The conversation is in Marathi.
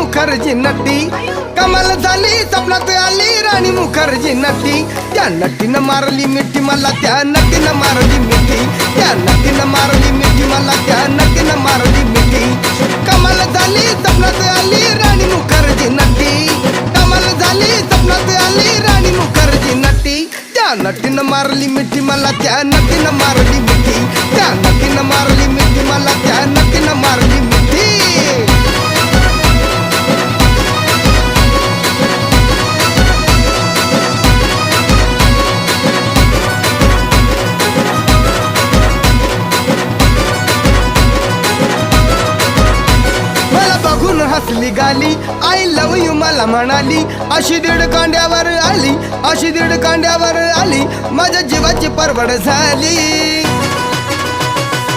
मुखर्जी नटी कमाल झाली स्वप्नात आली राणी मुखर्जी नटी त्या नटीनं मारली मिठी मला त्या नटीनं मारली मिठी त्या नटीनं मारली मिठी मला त्या नटीनं मारली मिठी कमाल झाली स्वप्नात आली राणी मुखर्जी नटी कमाल झाली स्वप्नात आली राणी मुखर्जी नटी त्या नटीनं मारली मिठी मला त्या नटीनं मारली मिठी त्या नटीनं मारली मिठी मला त्या नटीनं मारली मिठी हसली गाली आय लव यू मला म्हणाली अशी दीड कांड्यावर आली अशी दीड कांड्यावर आली माझ्या जीवाची परवड झाली